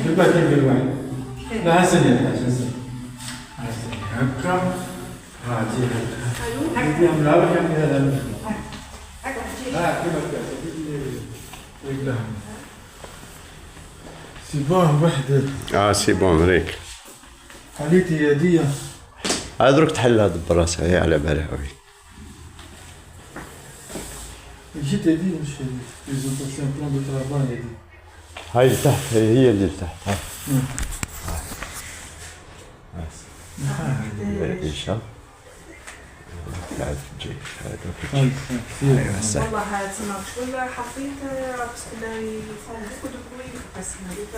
دابا كيدير الوعي. لا حسن حسن هكا هاتي هكا ديال لا ولا هذا كيما كذا سي بون واحد سي بون ريك حليتي يديا هاد دروك تحل هاد البراسة هي على بالها وي جيت يدي مش بريزونطاسيون بلان دو طرافاي يدي هاي لتحت هي اللي لتحت هاي ايشا قاعد تجي والله هاتنا شوية حطيت بس كنا يصوبوا دوكوي بس هذيك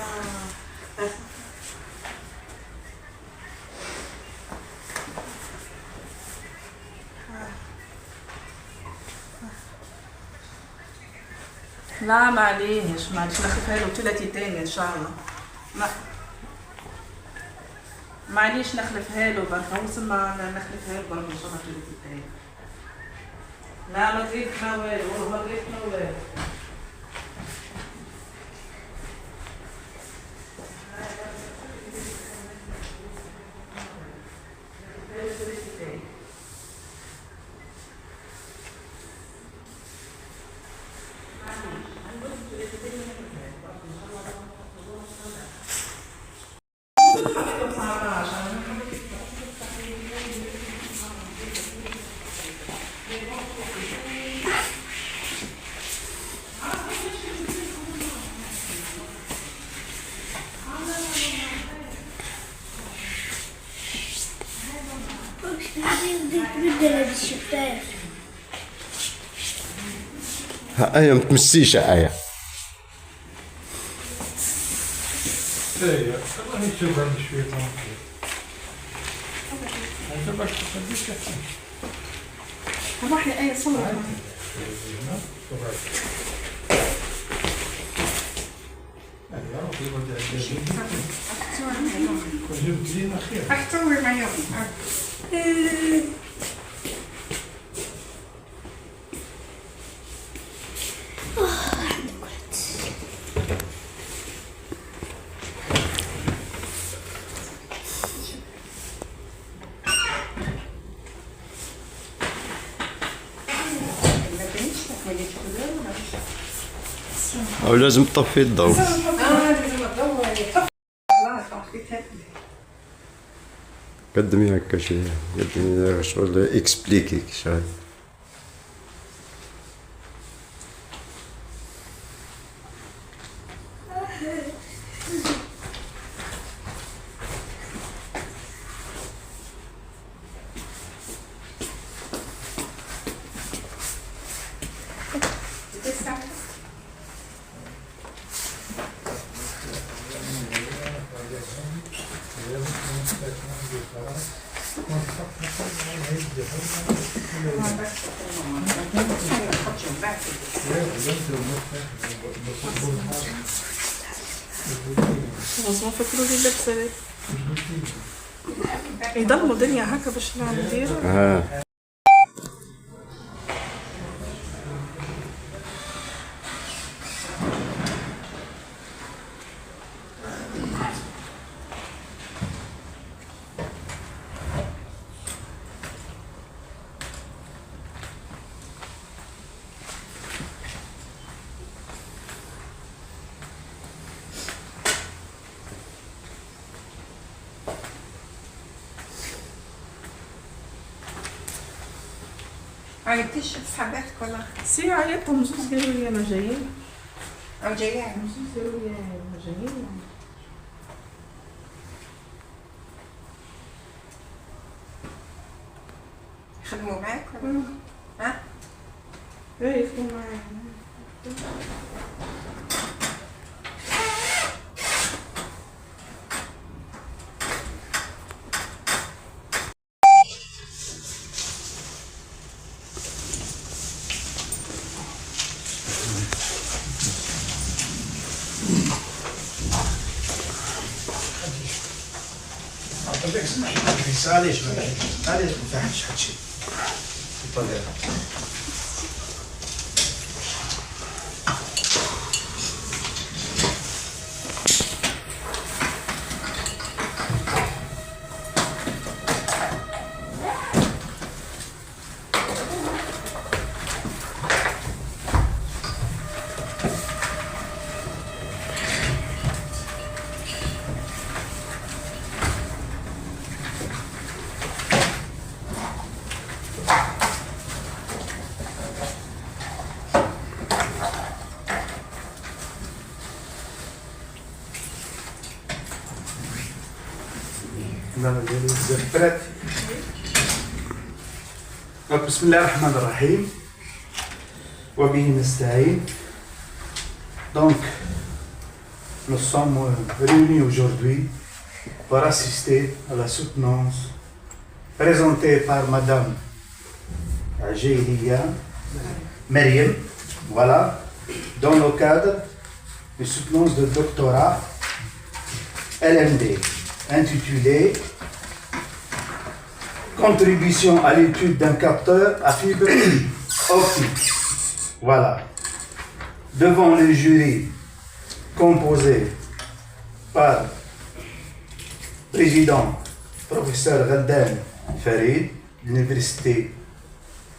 لا معليش نخلفها له 3 تاني ان شاء الله. معليش نخلفها له برك وصل ما نخلفها له برك ان شاء الله 3 تاني. لا ما قريتنا والو والله ما قريتنا والو. ايا متمسيشة ايا ايه الله يشوف عندي شويه تنقل انت باش تخليك احسن روح لي اي صورة راح تصور معايا. او لازم تطفي الضوء. قدمي هكا شي قدمي شغل اكسبليكي شغل لازم نفكروا لي لابسه يضلوا دنيا هكا باش نديروا. عيطتيش لصحاباتك ولا؟ سي عيطتهم زوز قالوا لي انا جايين. جايين زوز قالوا لي انا جايين. يخدموا معاك ولا؟ ها؟ ايه يخدموا معايا. علاش ما فهمتش هادشي بالطبيعه. vous êtes prête? Bismillah ar-Rahman ar-Rahim. Wa bihi nasta'in. Donc, nous sommes réunis aujourd'hui pour assister à la soutenance présentée par Madame Jaïlia Meriem, voilà, dans le cadre de soutenance de doctorat LMD, intitulé Contribution à l'étude d'un capteur à fibre optique. Voilà. Devant le jury composé par président professeur Ghaddan Farid, l'université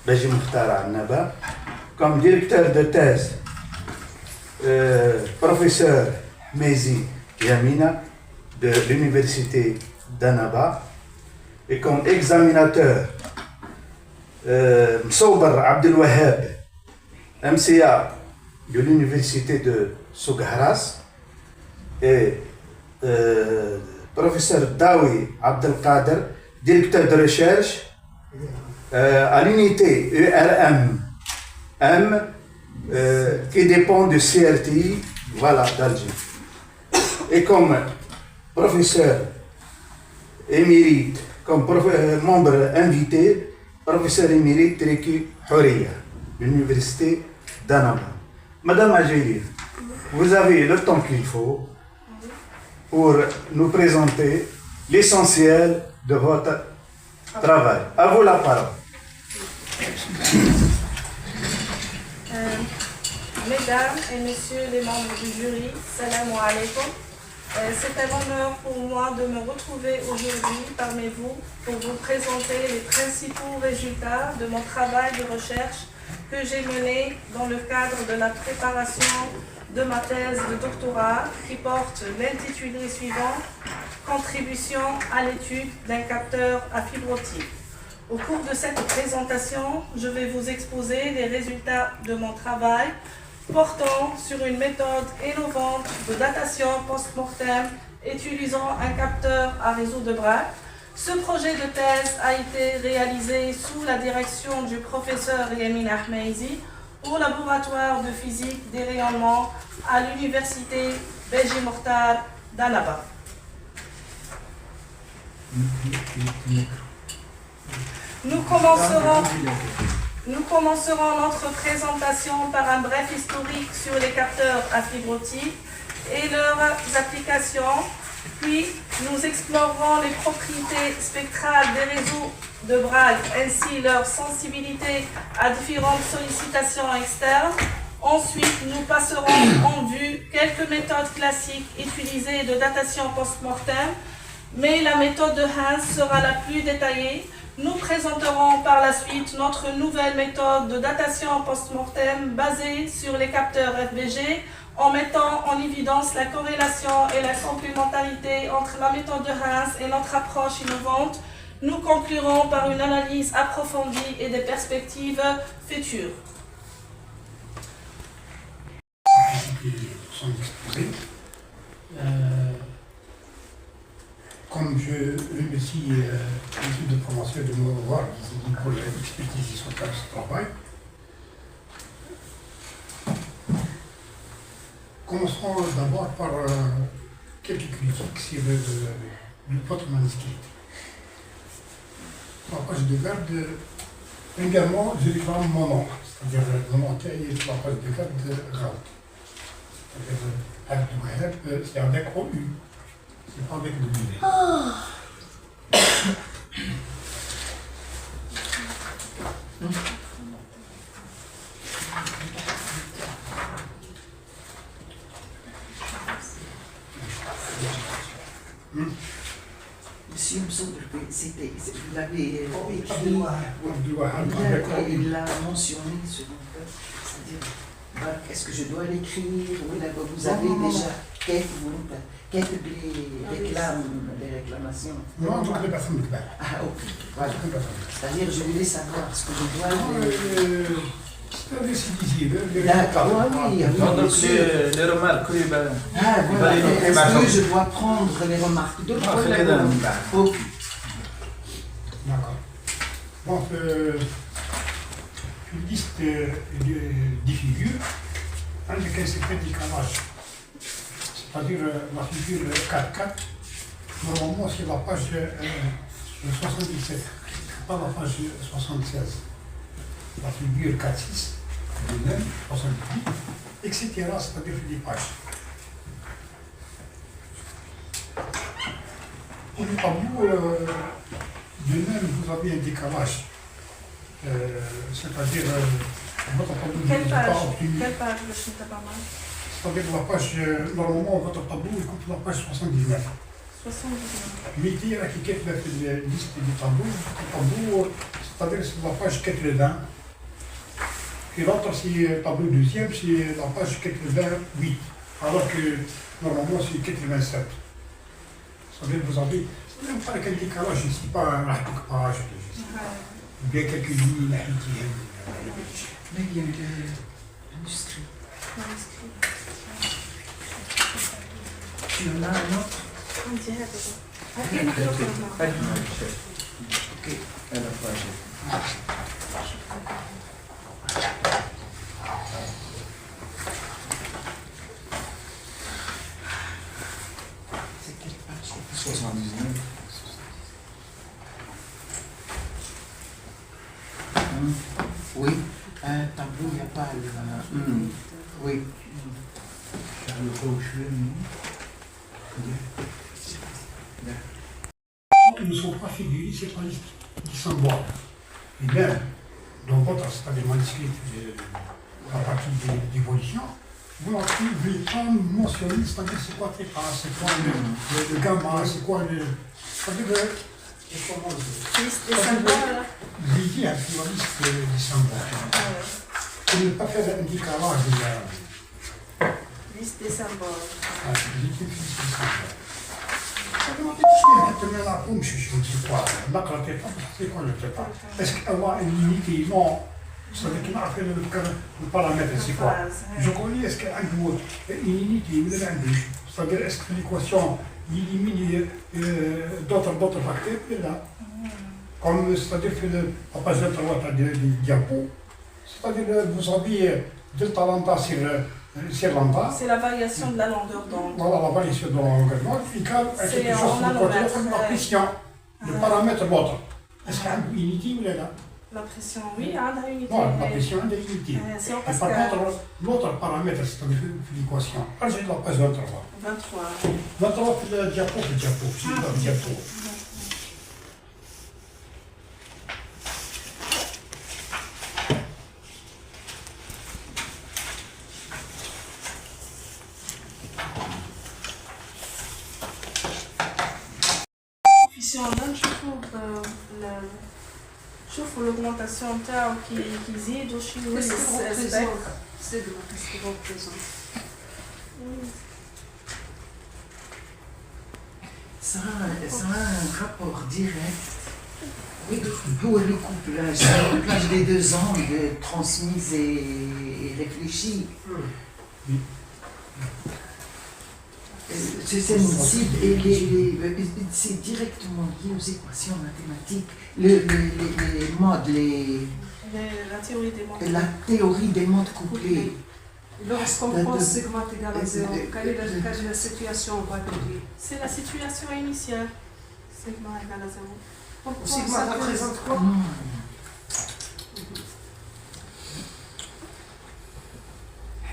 Beji Mokhtar Annaba, comme directeur de thèse professeur Mezi Yamina de l'université d'Annaba, et comme examinateur Msoubar Abdel Wahab, MCA de l'université de Sougharas, et professeur Dawi Abdelkader, directeur de recherche à l'unité ERM qui dépend du CRTI, voilà, d'Alger. Et comme professeur émérite, comme membre invité, professeur émérite Triki Houriya, l'université d'Annaba. Madame Ajeli, vous avez le temps qu'il faut pour nous présenter l'essentiel de votre travail. À vous la parole. Mesdames et messieurs les membres du jury, salam alaikum. C'est un honneur pour moi de me retrouver aujourd'hui parmi vous pour vous présenter les principaux résultats de mon travail de recherche que j'ai mené dans le cadre de la préparation de ma thèse de doctorat qui porte l'intitulé suivant « Contribution à l'étude d'un capteur à fibre optique ». Au cours de cette présentation, je vais vous exposer les résultats de mon travail portant sur une méthode innovante de datation post-mortem utilisant un capteur à réseau de Bragg. Ce projet de thèse a été réalisé sous la direction du professeur Yamin Ahmeizi au laboratoire de physique des rayonnements à l'université Beji Mokhtar d'Annaba. Nous commencerons notre présentation par un bref historique sur les capteurs à fibre optique et leurs applications, puis nous explorerons les propriétés spectrales des réseaux de Bragg ainsi leur sensibilité à différentes sollicitations externes. Ensuite, nous passerons en vue quelques méthodes classiques utilisées de datation post-mortem, mais la méthode de Hans sera la plus détaillée. Nous présenterons par la suite notre nouvelle méthode de datation post-mortem basée sur les capteurs FBG en mettant en évidence la corrélation et la complémentarité entre la méthode de Hans et notre approche innovante. Nous conclurons par une analyse approfondie et des perspectives futures. Son exposé. Comme je remercie l'équipe de promotion de me revoir pour l'expertise sur ce travail. Commençons d'abord par quelques critiques sur votre manuscrit. En page de garde, également, je réclame mon nom, c'est-à-dire mon nom et la page de garde de Raoult. C'est-à-dire, Abdel Wahab, c'est avec OU. C'est pas avec W. Monsieur Msouber, vous l'avez écrit, il l'a mentionné, c'est-à-dire, est-ce que je dois l'écrire? Vous avez déjà quelques réclamations. Non, toutes les personnes de Ah, ok, voilà. C'est-à-dire, je voulais savoir ce que je dois... D'accord, oui, Donc les remarques, ah, voilà. Est-ce que je dois prendre les remarques de l'autre? Ok, Donc, une liste des figures, avec un certain décalage. C'est-à-dire la figure 4.4, normalement c'est la page 77, pas la page 76. La figure 4.6, de même, 78, etc. C'est-à-dire des pages. Pour le tableau, de même, vous avez un décalage. C'est-à-dire, votre tableau Quelle n'est page? pas obtenu. Quelle page le chien pas mal? C'est-à-dire la page, normalement, votre tableau écoute la page 79. 79. Mettez la liste du tableau, c'est-à-dire c'est la page 80. Et l'autre, c'est le tableau deuxième, c'est la page 88. Alors que normalement, c'est 87. C'est-à-dire que vous avez, même pas quel décalage ici, pas un page, ou bien quelques lignes, Mais il y a eu l'industrie. Tu en as un autre? On dirait Pas du mal, chef. Ok. À la page. C'est quelle page? 79. Oui, un tableau, il n'y a pas le... Oui. Le rocher, non? Ils ne sont pas figurés, c'est pas liste qui s'envoie. Et même, dans votre c'est-à-dire manuscrit à partir d'évolution, vous ne pouvez pas mentionner, c'est-à-dire c'est quoi θ, c'est quoi le gamma, c'est quoi le... C'est-à-dire liste des symboles. l'idée avec la liste des symboles. Pour ne pas faire un décalage de la... Liste des symboles. ليست des symboles. Maintenant, la pompe, je ne sais pas. C'est quoi le TEPA? Est-ce qu'avoir une unité? Non. C'est-à-dire qu'il m'a fait le paramètre, c'est quoi? Je connais, est-ce qu'il y a une unité? C'est-à-dire, est-ce que l'équation élimine d'autres facteurs? Et là, comme c'est-à-dire que la page de droite des diapos, c'est-à-dire vous avez delta lambda sur lambda. C'est la variation de la longueur d'onde. Voilà, la variation de l'engagement, égale à quelque chose de côté comme la pression, le paramètre l'autre. Est-ce qu'il y a une unité ou là? La pression, oui, il y a une unité. Voilà, la pression est une unité. Si on Et passe par à contre, l'autre paramètre, c'est-à-dire l'équation. Ah, j'ai la page 23. 23. 23, c'est le diapo, c'est le diapo. شوفوا l'augmentation تاعو كي يزيد وش C'est de ce que vous présentez. Ça a un rapport direct. Oui, pour le couplage des deux angles transmises et réfléchis. C'est sensible et c'est directement lié aux équations mathématiques, les modes, la théorie des mondes. la théorie des mondes couplés. Lorsqu'on prend sigma égale à 0, quelle est la situation on va étudier? C'est la situation initiale. Sigma égale à 0. Sigma représente quoi?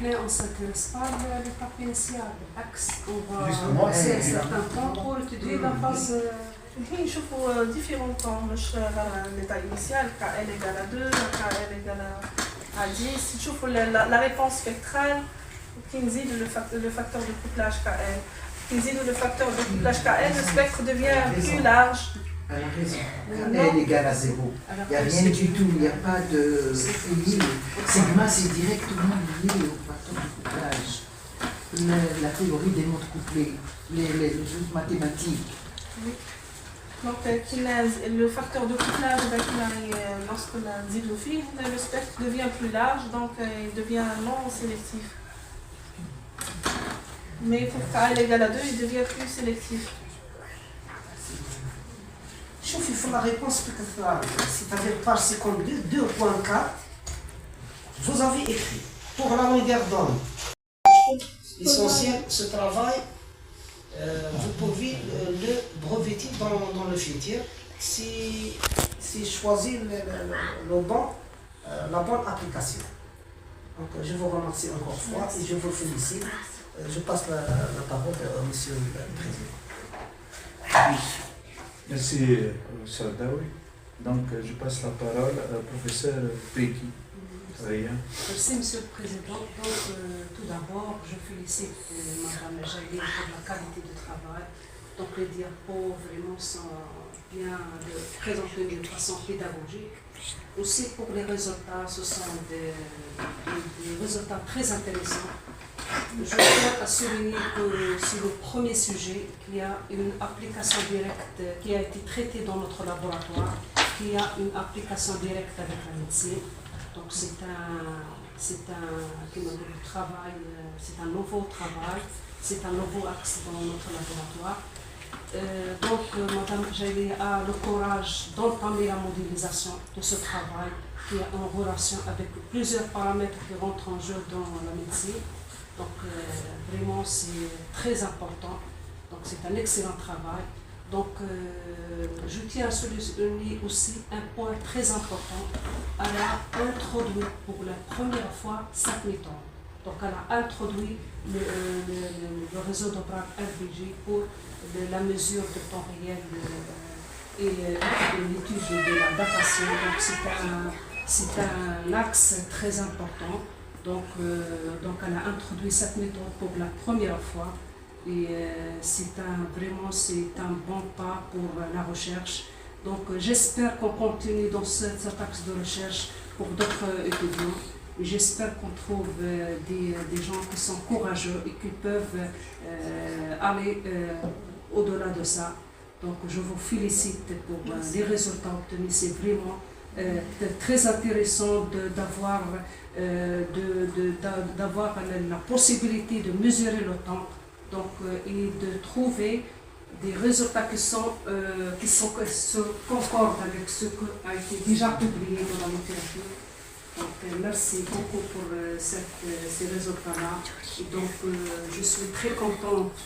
On ne s'intéresse pas à l'étape initiale. L'axe, on va passer un certain temps pour étudier la phase. الحين نشوفوا différents temps مش l'état initial KL égale à 2 KL égale à 10 نشوفوا la réponse spectrale كي نزيد le facteur de couplage KL كي نزيد le facteur de couplage KL le spectre devient plus large. Elle a raison. KL égale à 0. Il n'y a rien du tout, il n'y a pas de lié. Sigma, c'est directement lié au facteur de couplage. La théorie des mondes couplés, les choses mathématiques. Oui. Donc, le facteur de couplage, lorsque le spectre devient plus large, donc il devient non sélectif. Mais pour KL égale à 2, il devient plus sélectif. في la réponse c'est-à-dire page 52, 2.4, vous avez écrit pour la longueur d'onde. L'essentiel, ce travail, vous pouvez le breveter dans le futur si choisir la bonne application. Donc, je vous remercie encore une fois et je vous félicite. Je passe la parole à Monsieur le Président. Merci, professeur Daoui. Donc, je passe la parole au professeur Peki. Merci, Monsieur le Président. Donc, tout d'abord, je félicite Madame Jaïli pour la qualité du travail. Donc, les diapos vraiment sont bien présentés de façon pédagogique. Aussi, pour les résultats, ce sont des résultats très intéressants. Je tiens à souligner que sur le premier sujet, qu'il y a une application directe qui a été traitée dans notre laboratoire, qu'il y a une application directe avec la médecine. Donc c'est un nouveau travail, c'est un nouveau axe dans notre laboratoire. Madame Jaïli a le courage d'entamer la modélisation de ce travail qui est en relation avec plusieurs paramètres qui rentrent en jeu dans la médecine. Donc vraiment c'est très important, donc c'est un excellent travail. Donc je tiens à souligner aussi un point très important. Elle a introduit pour la première fois cette méthode. Donc elle a introduit le réseau d'opéra LBG pour la mesure de temps réel et l'étude de la datation. Donc c'est un axe très important. Donc elle a introduit cette méthode pour la première fois et c'est un bon pas pour la recherche. Donc j'espère qu'on continue dans cet axe de recherche pour d'autres étudiants. J'espère qu'on trouve des gens qui sont courageux et qui peuvent aller au-delà de ça. Donc je vous félicite pour les résultats obtenus. C'est vraiment très intéressant d'avoir la possibilité de mesurer le temps et de trouver des résultats qui concordent avec ce qui a été déjà publié dans la littérature. Donc, merci beaucoup pour ces résultats-là. Et donc, je suis très contente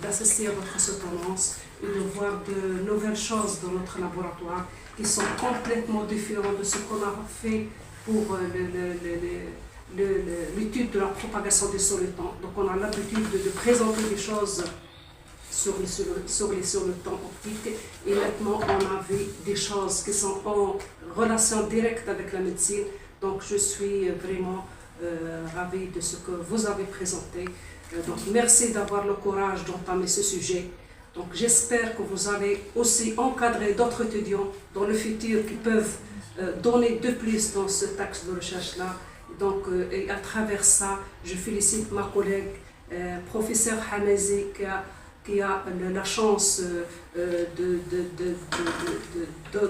d'assister à votre soutenance et de voir de nouvelles choses dans notre laboratoire qui sont complètement différentes de ce qu'on a fait pour l'étude de la propagation des solutants. Donc, on a l'habitude de présenter des choses sur le temps optique et maintenant on avait des choses qui sont en relation directe avec la médecine. Donc je suis vraiment ravie de ce que vous avez présenté. Donc merci d'avoir le courage d'entamer ce sujet. Donc j'espère que vous allez aussi encadrer d'autres étudiants dans le futur qui peuvent donner de plus dans cet axe de recherche-là. Donc et à travers ça, je félicite ma collègue professeur Hamazi qui a la chance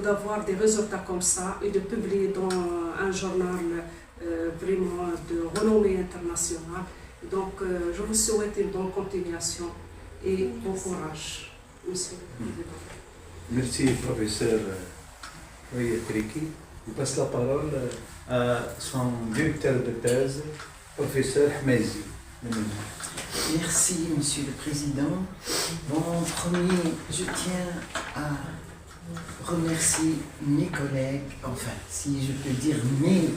d'avoir des résultats comme ça et de publier dans un journal vraiment de renommée internationale. Donc, je vous souhaite une bonne continuation et bon courage, Monsieur le Président. Merci, professeur Triki. Je passe la parole à son directeur de thèse, professeur Hamazi. Merci, Monsieur le Président. En premier, je tiens à remercier mes collègues, enfin, si je peux dire mes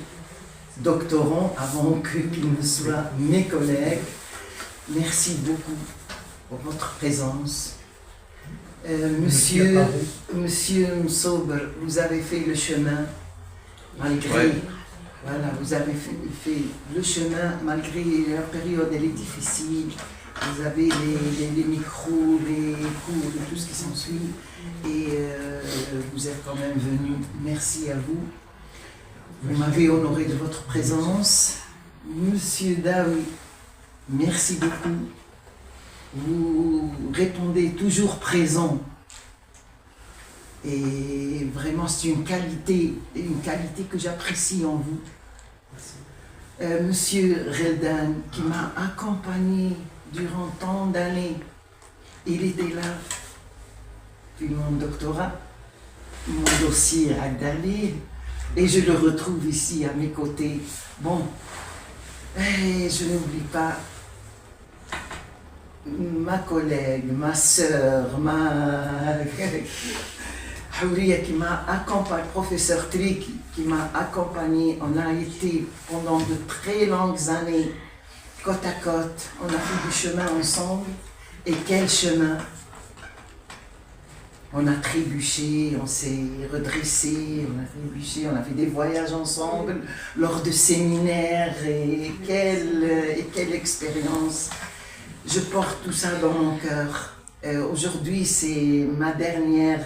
doctorants avant qu'ils ne soient mes collègues. Merci beaucoup pour votre présence. Monsieur Msober, vous avez fait le chemin malgré... Ouais. Voilà, vous avez fait le chemin malgré la période, elle est difficile. Vous avez les micros, les cours et tout ce qui s'ensuit. Et vous êtes quand même venu. Merci à vous. Vous m'avez honoré de votre présence. Monsieur Daoui, merci beaucoup. Vous répondez toujours présent. Et vraiment, c'est une qualité que j'apprécie en vous. Monsieur Reldan, qui m'a accompagné durant tant d'années, il était là. puis mon doctorat, mon dossier à Dalil, et je le retrouve ici à mes côtés. Bon, et je n'oublie pas ma collègue, ma sœur, Houria qui m'a accompagné, professeur Trik qui m'a accompagné. On a été pendant de très longues années côte à côte. On a fait du chemin ensemble. Et quel chemin! On a trébuché, on s'est redressé, on a trébuché, on a fait des voyages ensemble lors de séminaires. Et quelle expérience! Je porte tout ça dans mon cœur. Aujourd'hui, c'est ma dernière...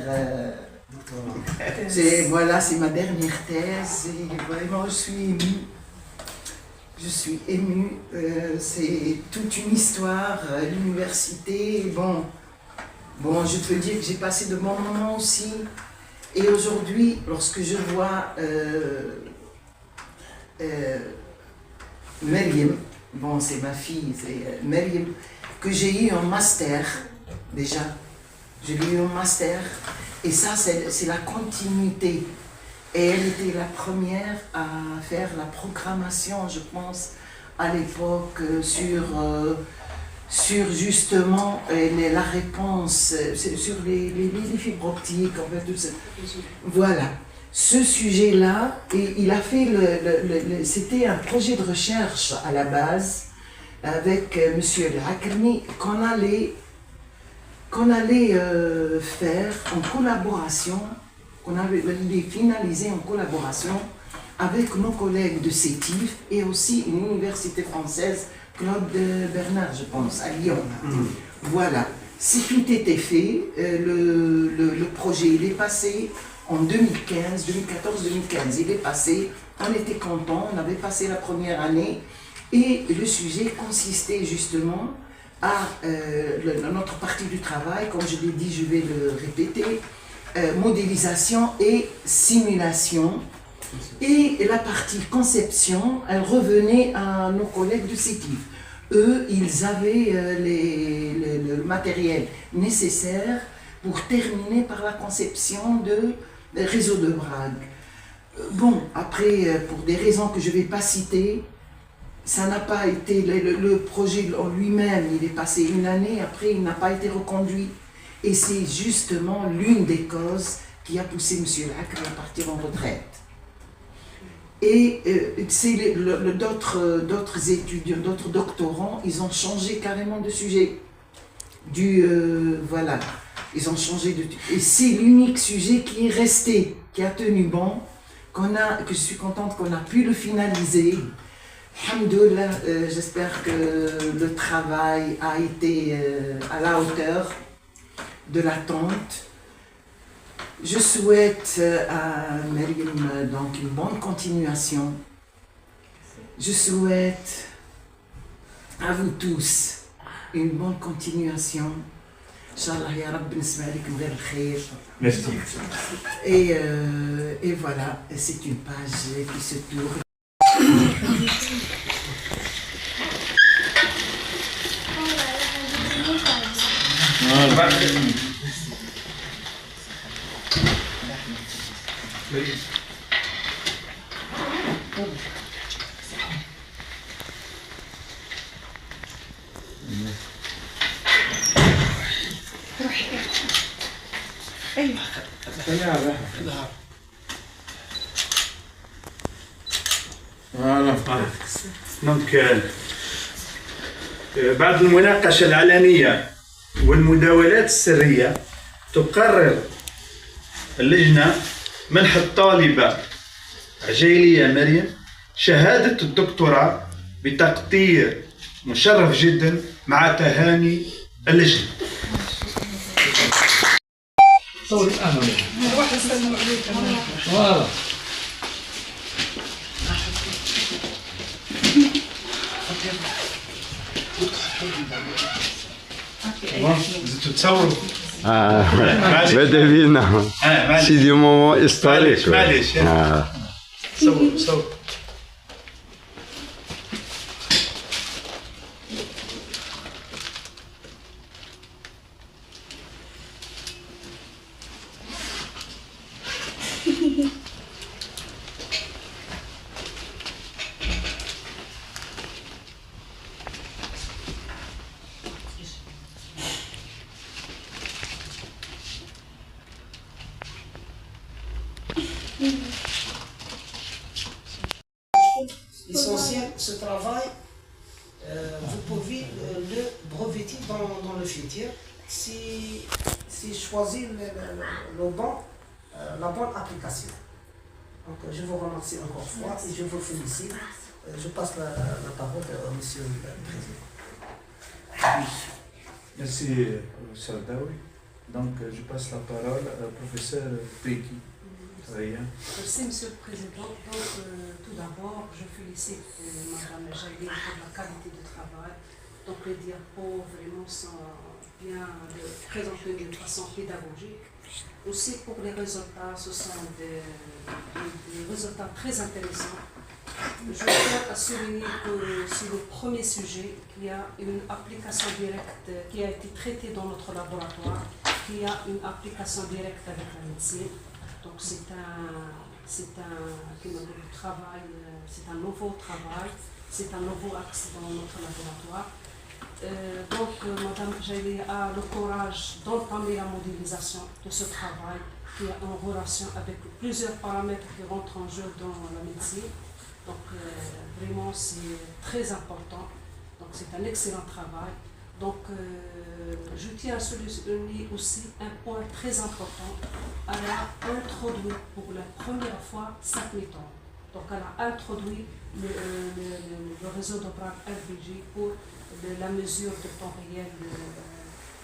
c'est ma dernière thèse et vraiment je suis émue. Je suis émue. C'est toute une histoire, l'université. Bon, je peux dire que j'ai passé de bons moments aussi. Et aujourd'hui, lorsque je vois Maryam, bon, c'est ma fille, c'est Maryam, que j'ai eu un master déjà. Je l'ai eu un master. Et ça, c'est la continuité. Et elle était la première à faire la programmation, je pense, à l'époque, sur justement la réponse, sur les fibres optiques, en fait, tout ça. Voilà. Ce sujet-là, et il a fait c'était un projet de recherche à la base, avec M. El-Hakrmi, qu'on allait faire en collaboration, qu'on allait finaliser en collaboration avec nos collègues de CETIF et aussi une université française, Claude Bernard, je pense, à Lyon. Voilà. Si tout était fait, le projet, il est passé en 2015, 2014-2015, il est passé, on était contents, on avait passé la première année et le sujet consistait justement à notre partie du travail, comme je l'ai dit, je vais le répéter, modélisation et simulation. Et la partie conception, elle revenait à nos collègues du CETIF. Eux, ils avaient le matériel nécessaire pour terminer par la conception de réseau de Brague. Bon, après, pour des raisons que je ne vais pas citer, ça n'a pas été, le projet en lui-même, il est passé une année, après il n'a pas été reconduit. Et c'est justement l'une des causes qui a poussé M. El-Hakrmi à partir en retraite. Et d'autres étudiants, d'autres doctorants, ils ont changé carrément de sujet. Voilà, ils ont changé de... Et c'est l'unique sujet qui est resté, qui a tenu bon, que je suis contente qu'on a pu le finaliser. Alhamdoulilah, j'espère que le travail a été à la hauteur de l'attente. Je souhaite à Maryam donc une bonne continuation. Je souhaite à vous tous une bonne continuation. Inch'Allah, ya Rabbi, nisma' alaykum ghayr al-khayr. Merci. Et voilà, c'est une page qui se tourne. Voilà. Donc بعد المناقشة العلنية والمداولات السرية تقرر اللجنة منح الطالبة عجيلية مريم شهادة الدكتوراه بتقدير مشرف جدا مع تهاني اللجنة. صوري أنا واحد يسلم عليك. تتصوروا ماذا بينا سيدي مومون استوريك. معليش صور L'essentiel, ce travail, vous pouvez le breveter dans le futur si choisir la bonne application. Donc, je vous remercie encore une fois et je vous félicite. Je passe la parole à Monsieur le Président. Merci, professeur Daoui. Donc, je passe la parole au professeur Peki. Rien. Merci, Monsieur le Président. Donc, tout d'abord, je félicite Madame Jaïli pour la qualité du travail. Donc, les diapos vraiment sont bien présentés d'une façon pédagogique. Aussi, pour les résultats, ce sont des résultats très intéressants. Je tiens à souligner que c'est le premier sujet qui a une application directe, qui a été traité dans notre laboratoire, qui a une application directe avec la médecine. Donc c'est un nouveau travail, c'est un nouveau axe dans notre laboratoire. Madame Jaïli a le courage d'entamer la modélisation de ce travail qui est en relation avec plusieurs paramètres qui rentrent en jeu dans la médecine. Donc vraiment c'est très important, donc c'est un excellent travail. Donc je tiens à souligner aussi un point très important. Elle a introduit pour la première fois cette méthode. Donc elle a introduit le réseau d'opéra LBG pour la mesure de temps réel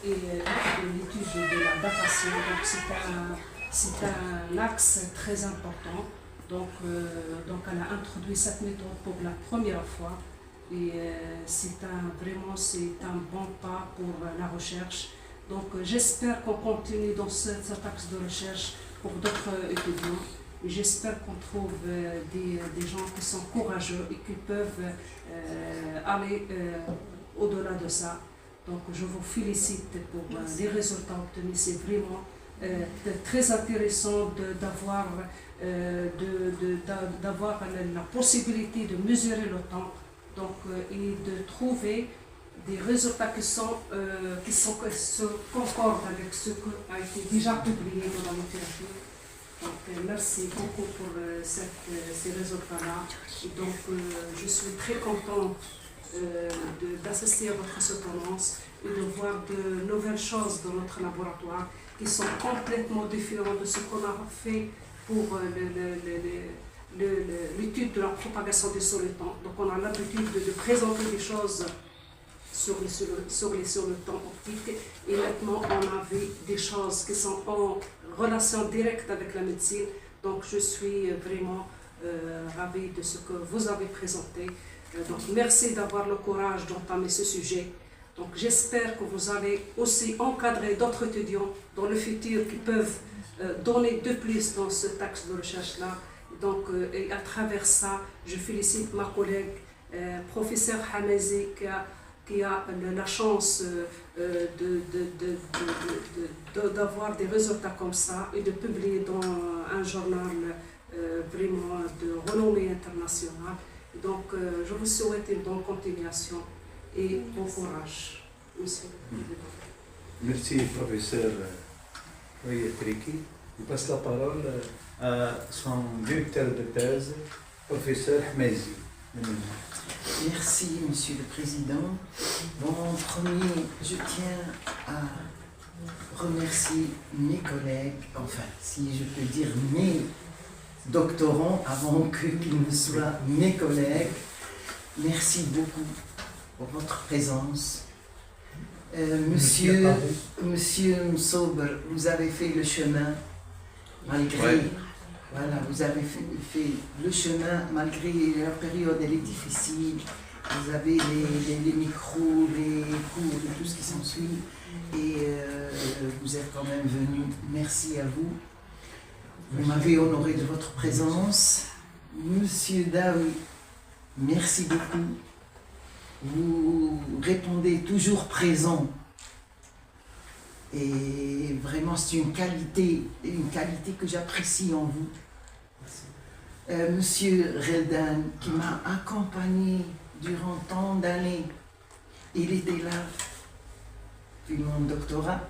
et l'étude de la datation. Donc c'est un axe très important. Donc elle a introduit cette méthode pour la première fois et c'est un bon pas pour la recherche. Donc j'espère qu'on continue dans cet axe de recherche pour d'autres étudiants. J'espère qu'on trouve des gens qui sont courageux et qui peuvent aller au-delà de ça. Donc je vous félicite pour les résultats obtenus. C'est vraiment très intéressant d'avoir la possibilité de mesurer le temps et de trouver des résultats qui se concordent avec ce qui a été déjà publié dans la littérature. Donc, merci beaucoup pour ces résultats-là. Donc, je suis très contente d'assister à votre soutenance et de voir de nouvelles choses dans notre laboratoire qui sont complètement différentes de ce qu'on a fait pour l'étude de la propagation des solutants. Donc, on a l'habitude de présenter des choses sur le temps optique et maintenant on avait des choses qui sont en relation directe avec la médecine. Donc je suis vraiment ravie de ce que vous avez présenté. Donc merci d'avoir le courage d'entamer ce sujet. Donc j'espère que vous allez aussi encadrer d'autres étudiants dans le futur qui peuvent donner de plus dans ce axe de recherche-là. Donc et à travers ça, je félicite ma collègue professeur Hamazi qui a la chance d'avoir des résultats comme ça et de publier dans un journal vraiment de renommée internationale. Donc, je vous souhaite une bonne continuation et bon courage, Monsieur le Président. Merci, professeur Triki. Je passe la parole à son directeur de thèse, professeur Hamazi. Merci, Monsieur le Président. Bon, en premier, je tiens à remercier mes collègues, enfin, si je peux dire mes doctorants, avant qu'ils ne soient mes collègues. Merci beaucoup pour votre présence. Monsieur Msober, vous avez fait le chemin, malgré... Ouais. Voilà, vous avez fait le chemin malgré la période, elle est difficile. Vous avez les micros, les cours et tout ce qui s'ensuit. Et vous êtes quand même venu. Merci à vous. Vous m'avez honoré de votre présence. Monsieur Daoui, merci beaucoup. Vous répondez toujours présent. Et vraiment, c'est une qualité que j'apprécie en vous. Monsieur Reldan, qui m'a accompagné durant tant d'années, il était là, puis mon doctorat,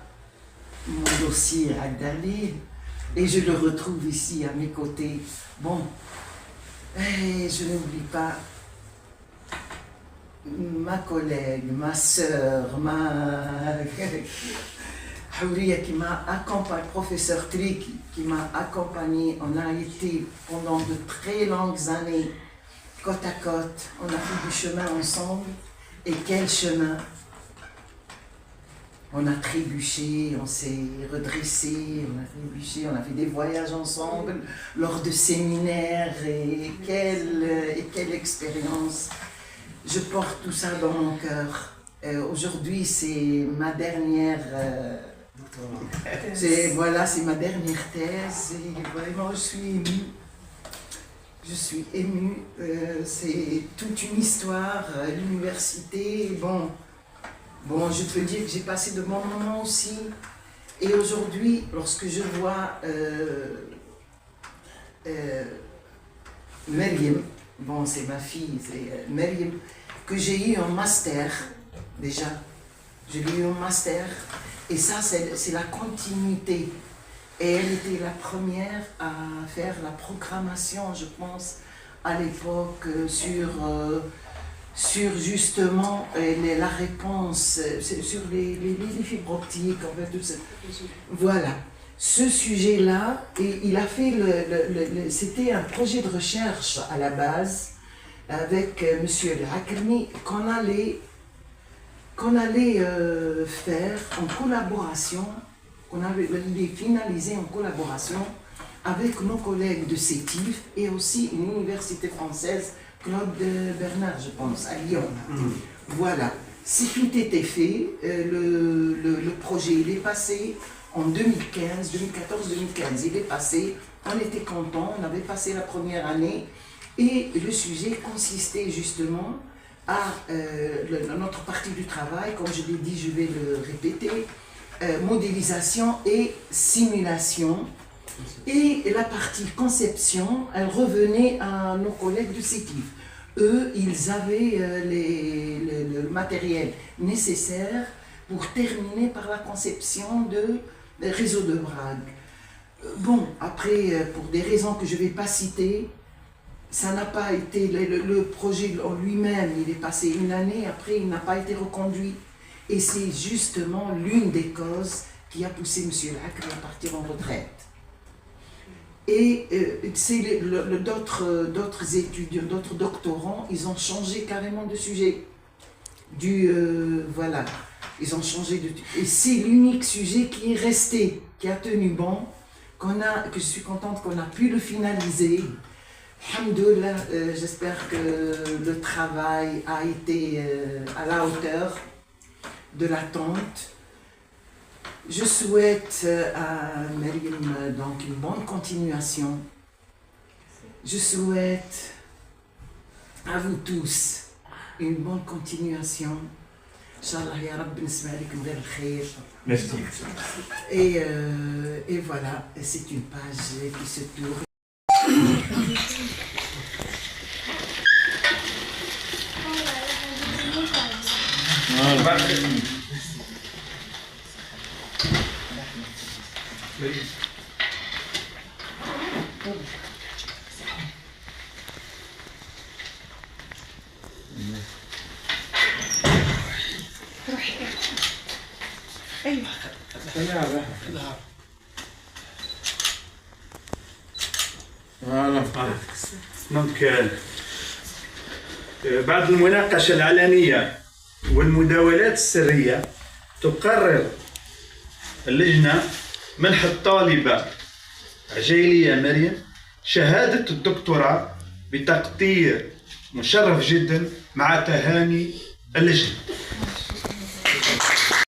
mon dossier à Dalil, et je le retrouve ici à mes côtés. Bon, et je n'oublie pas ma collègue, ma sœur, Houria qui m'a accompagné, professeur Trik qui m'a accompagné. On a été pendant de très longues années côte à côte. On a fait du chemin ensemble. Et quel chemin! On a trébuché, on s'est redressé, on a trébuché, on a fait des voyages ensemble lors de séminaires et quelle expérience! Je porte tout ça dans mon cœur. Aujourd'hui, c'est ma dernière c'est ma dernière thèse et vraiment je suis émue. Je suis émue. C'est toute une histoire, l'université. Bon, je peux dire que j'ai passé de bons moments aussi. Et aujourd'hui, lorsque je vois Maryam, bon, c'est ma fille, c'est Maryam, que j'ai eu en master, déjà. Je l'ai eu en master, et ça, c'est la continuité. Et elle était la première à faire la programmation, je pense, à l'époque, sur justement la réponse, sur les fibres optiques, en fait, tout ça. Voilà. Ce sujet-là, et il a fait c'était un projet de recherche à la base avec M. El-Hakrmi qu'on allait faire en collaboration, qu'on allait finaliser en collaboration avec nos collègues de CETIF et aussi une université française, Claude Bernard, je pense, à Lyon. Voilà. Si tout était fait, le projet il est passé en 2015, 2014-2015, il est passé, on était contents, on avait passé la première année et le sujet consistait justement à notre partie du travail, comme je l'ai dit, je vais le répéter, modélisation et simulation. Et la partie conception, elle revenait à nos collègues du CETIF. Eux, ils avaient le matériel nécessaire pour terminer par la conception de réseau de Brague. Bon, après, pour des raisons que je ne vais pas citer, ça n'a pas été, le projet en lui-même, il est passé une année, après il n'a pas été reconduit. Et c'est justement l'une des causes qui a poussé M. El-Hakrmi à partir en retraite. Et d'autres étudiants, d'autres doctorants, ils ont changé carrément de sujet. Voilà, ils ont changé de... Et c'est l'unique sujet qui est resté, qui a tenu bon, que je suis contente qu'on a pu le finaliser. Alhamdoulilah, j'espère que le travail a été à la hauteur de l'attente. Je souhaite à Maryam donc une bonne continuation. Je souhaite à vous tous une bonne continuation. Inch'Allah ya Rabbi nisma' alaykum ghayr al-khayr. Merci. Et voilà, c'est une page qui se tourne. Voilà. Donc, بعد المناقشة العلنية والمداولات السرية تقرر اللجنة منح الطالبة عجيلية مريم شهادة الدكتوراه بتقدير مشرف جدا مع تهاني اللجنة.